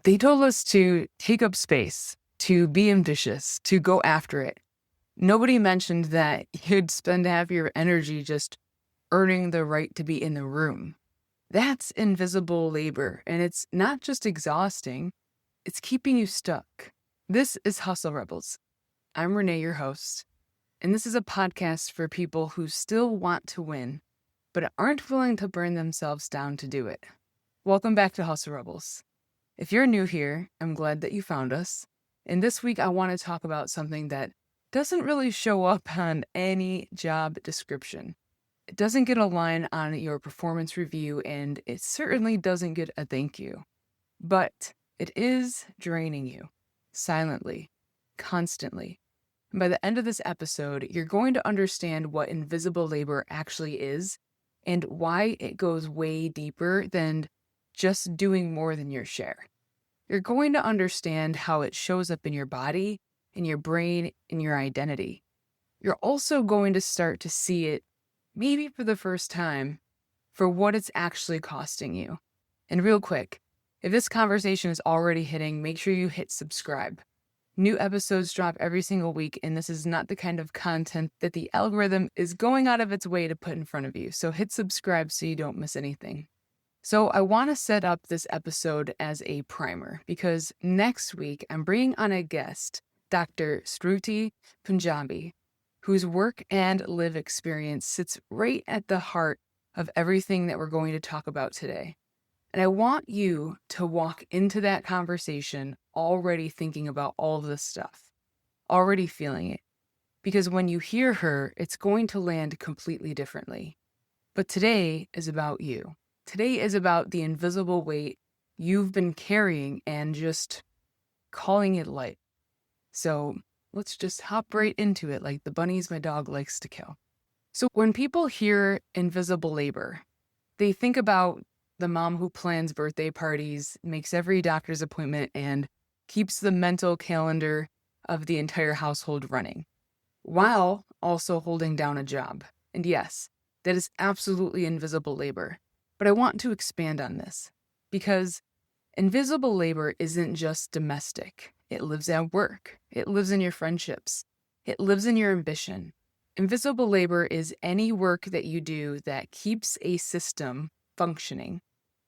They told us to take up space, to be ambitious, to go after it. Nobody mentioned that you'd spend half your energy just earning the right to be in the room. That's invisible labor, and it's not just exhausting, it's keeping you stuck. This is Hustle Rebels. I'm Renae, your host, and this is a podcast for people who still want to win, but aren't willing to burn themselves down to do it. Welcome back to Hustle Rebels. If you're new here, I'm glad that you found us. And this week, I want to talk about something that doesn't really show up on any job description. It doesn't get a line on your performance review, and it certainly doesn't get a thank you. But it is draining you, silently, constantly. And by the end of this episode, you're going to understand what invisible labor actually is and why it goes way deeper than just doing more than your share. You're going to understand how it shows up in your body, in your brain, in your identity. You're also going to start to see it, maybe for the first time, for what it's actually costing you. And real quick, if this conversation is already hitting, make sure you hit subscribe. New episodes drop every single week, and this is not the kind of content that the algorithm is going out of its way to put in front of you. So hit subscribe so you don't miss anything. So I want to set up this episode as a primer because next week I'm bringing on a guest, Dr. Shruti Punjabi, whose work and live experience sits right at the heart of everything that we're going to talk about today. And I want you to walk into that conversation already thinking about all of this stuff, already feeling it. Because when you hear her, it's going to land completely differently. But today is about you. Today is about the invisible weight you've been carrying and just calling it light. So let's just hop right into it like the bunnies my dog likes to kill. So when people hear invisible labor, they think about the mom who plans birthday parties, makes every doctor's appointment, and keeps the mental calendar of the entire household running, while also holding down a job. And yes, that is absolutely invisible labor. But I want to expand on this because invisible labor isn't just domestic. It lives at work. It lives in your friendships. It lives in your ambition. Invisible labor is any work that you do that keeps a system functioning,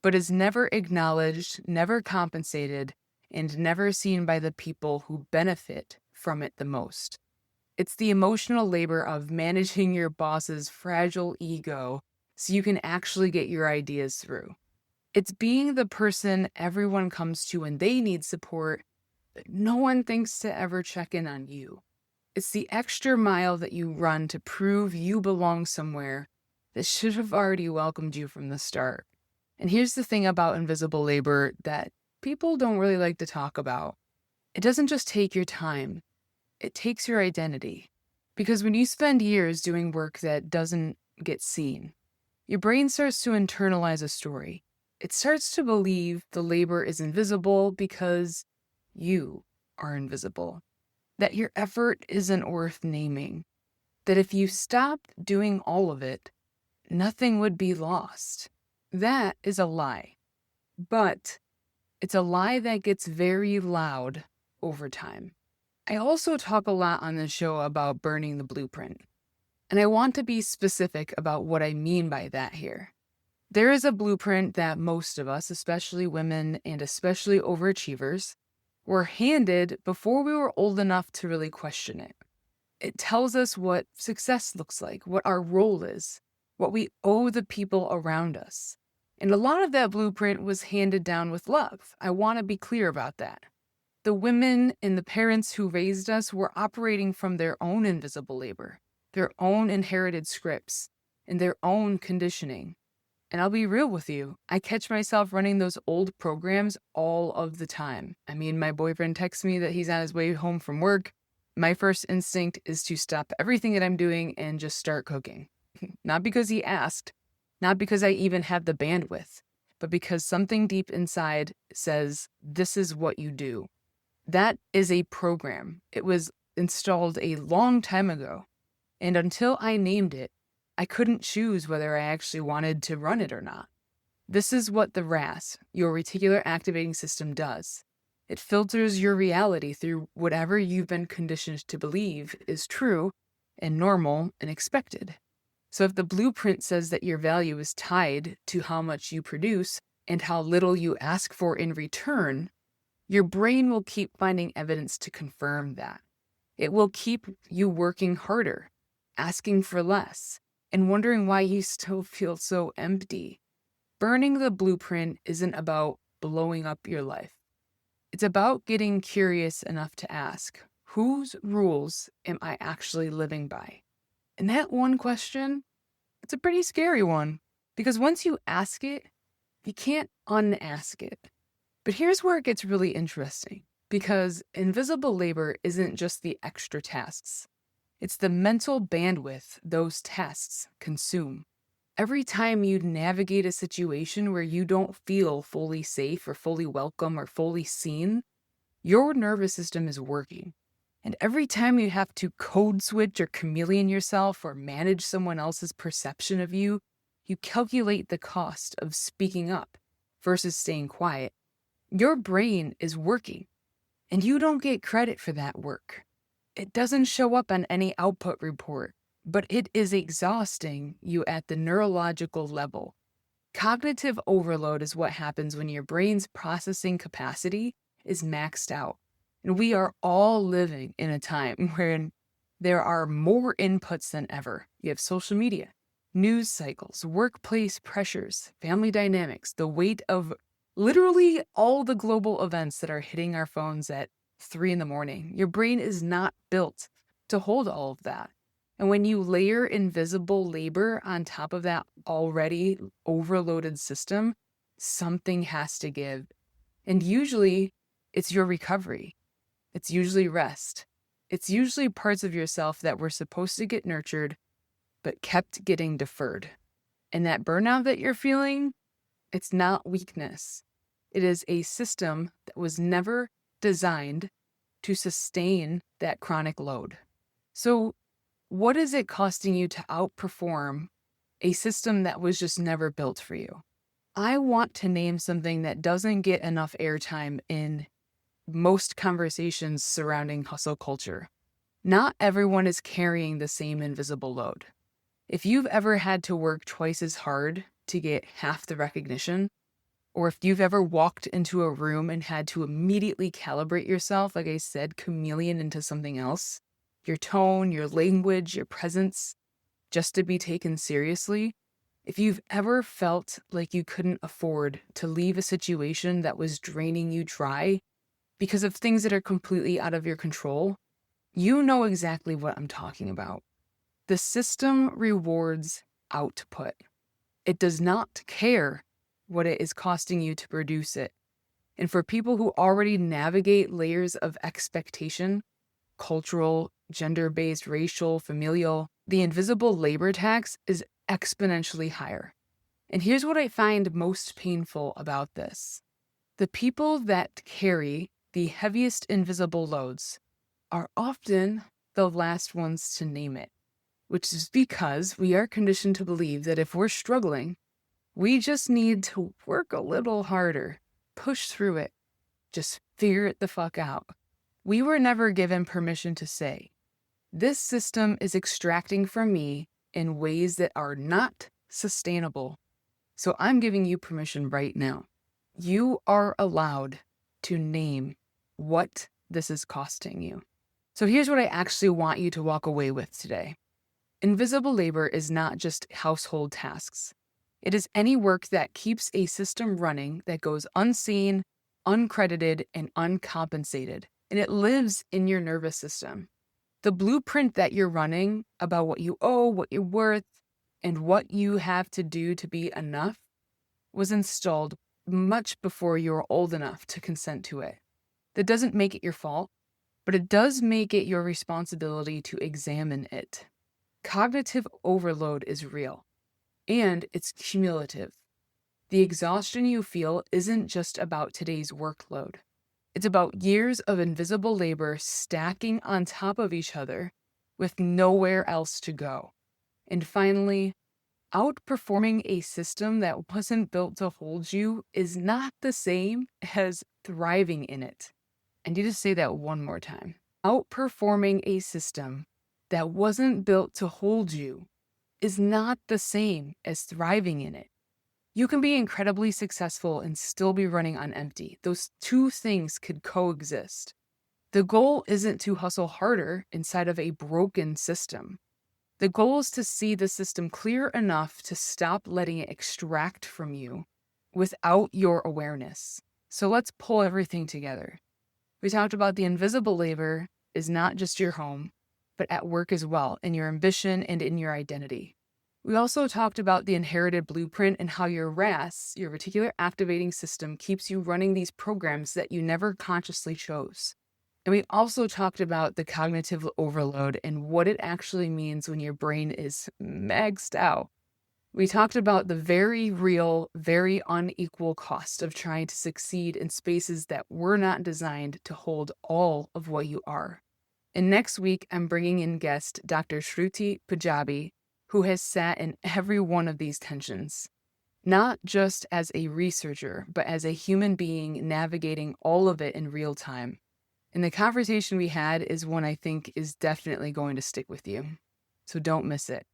but is never acknowledged, never compensated, and never seen by the people who benefit from it the most. It's the emotional labor of managing your boss's fragile ego so you can actually get your ideas through. It's being the person everyone comes to when they need support, but no one thinks to ever check in on you. It's the extra mile that you run to prove you belong somewhere that should have already welcomed you from the start. And here's the thing about invisible labor that people don't really like to talk about. It doesn't just take your time, it takes your identity. Because when you spend years doing work that doesn't get seen, your brain starts to internalize a story. It starts to believe the labor is invisible because you are invisible, that your effort isn't worth naming, that if you stopped doing all of it, nothing would be lost. That is a lie, but it's a lie that gets very loud over time. I also talk a lot on this show about burning the blueprint. And I want to be specific about what I mean by that here. There is a blueprint that most of us, especially women and especially overachievers, were handed before we were old enough to really question it. It tells us what success looks like, what our role is, what we owe the people around us. And a lot of that blueprint was handed down with love. I want to be clear about that. The women and the parents who raised us were operating from their own invisible labor, their own inherited scripts, and their own conditioning. And I'll be real with you, I catch myself running those old programs all of the time. I mean, my boyfriend texts me that he's on his way home from work. My first instinct is to stop everything that I'm doing and just start cooking. Not because he asked, not because I even have the bandwidth, but because something deep inside says, this is what you do. That is a program. It was installed a long time ago. And until I named it, I couldn't choose whether I actually wanted to run it or not. This is what the RAS, your reticular activating system, does. It filters your reality through whatever you've been conditioned to believe is true and normal and expected. So if the blueprint says that your value is tied to how much you produce and how little you ask for in return, your brain will keep finding evidence to confirm that. It will keep you working harder, asking for less, and wondering why you still feel so empty. Burning the blueprint isn't about blowing up your life. It's about getting curious enough to ask, whose rules am I actually living by? And that one question, it's a pretty scary one, because once you ask it, you can't unask it. But here's where it gets really interesting, because invisible labor isn't just the extra tasks. It's the mental bandwidth those tasks consume. Every time you navigate a situation where you don't feel fully safe or fully welcome or fully seen, your nervous system is working. And every time you have to code switch or chameleon yourself or manage someone else's perception of you, you calculate the cost of speaking up versus staying quiet. Your brain is working, and you don't get credit for that work. It doesn't show up on any output report, but it is exhausting you at the neurological level. Cognitive overload is what happens when your brain's processing capacity is maxed out. And we are all living in a time where there are more inputs than ever. You have social media, news cycles, workplace pressures, family dynamics, the weight of literally all the global events that are hitting our phones at 3 a.m. Your brain is not built to hold all of that. And when you layer invisible labor on top of that already overloaded system, something has to give. And usually it's your recovery. It's usually rest. It's usually parts of yourself that were supposed to get nurtured, but kept getting deferred. And that burnout that you're feeling, it's not weakness. It is a system that was never designed to sustain that chronic load. So what is it costing you to outperform a system that was just never built for you? I want to name something that doesn't get enough airtime in most conversations surrounding hustle culture. Not everyone is carrying the same invisible load. If you've ever had to work twice as hard to get half the recognition, or if you've ever walked into a room and had to immediately calibrate yourself, like I said, chameleon into something else, your tone, your language, your presence, just to be taken seriously, if you've ever felt like you couldn't afford to leave a situation that was draining you dry because of things that are completely out of your control, you know exactly what I'm talking about. The system rewards output. It does not care what it is costing you to produce it. And for people who already navigate layers of expectation, cultural, gender-based, racial, familial, the invisible labor tax is exponentially higher. And here's what I find most painful about this. The people that carry the heaviest invisible loads are often the last ones to name it, which is because we are conditioned to believe that if we're struggling, we just need to work a little harder, push through it, just figure it the fuck out. We were never given permission to say, this system is extracting from me in ways that are not sustainable. So I'm giving you permission right now. You are allowed to name what this is costing you. So here's what I actually want you to walk away with today. Invisible labor is not just household tasks. It is any work that keeps a system running that goes unseen, uncredited, and uncompensated. And it lives in your nervous system. The blueprint that you're running about what you owe, what you're worth, and what you have to do to be enough was installed much before you were old enough to consent to it. That doesn't make it your fault, but it does make it your responsibility to examine it. Cognitive overload is real, and it's cumulative. The exhaustion you feel isn't just about today's workload. It's about years of invisible labor stacking on top of each other with nowhere else to go. And finally, Outperforming a system that wasn't built to hold you is not the same as thriving in it. I need to say that one more time. Outperforming a system that wasn't built to hold you is not the same as thriving in it. You can be incredibly successful and still be running on empty. Those two things could coexist. The goal isn't to hustle harder inside of a broken system. The goal is to see the system clear enough to stop letting it extract from you without your awareness. So let's pull everything together. We talked about the invisible labor is not just your home, but at work as well, in your ambition and in your identity. We also talked about the inherited blueprint and how your RAS, your reticular activating system, keeps you running these programs that you never consciously chose. And we also talked about the cognitive overload and what it actually means when your brain is maxed out. We talked about the very real, very unequal cost of trying to succeed in spaces that were not designed to hold all of what you are. And next week, I'm bringing in guest Dr. Shruti Punjabi, who has sat in every one of these tensions, not just as a researcher, but as a human being navigating all of it in real time. And the conversation we had is one I think is definitely going to stick with you. So don't miss it.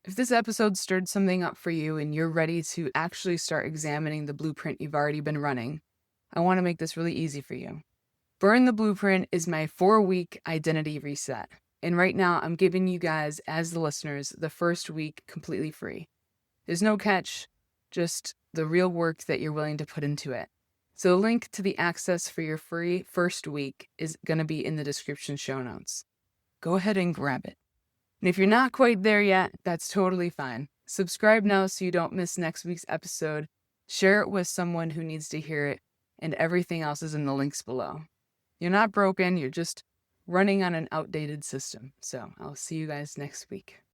If this episode stirred something up for you and you're ready to actually start examining the blueprint you've already been running, I want to make this really easy for you. Burn the Blueprint is my 4-week identity reset. And right now I'm giving you guys, as the listeners, the first week completely free. There's no catch, just the real work that you're willing to put into it. So the link to the access for your free first week is going to be in the description show notes. Go ahead and grab it. And if you're not quite there yet, that's totally fine. Subscribe now so you don't miss next week's episode. Share it with someone who needs to hear it, and everything else is in the links below. You're not broken, you're just running on an outdated system. So I'll see you guys next week.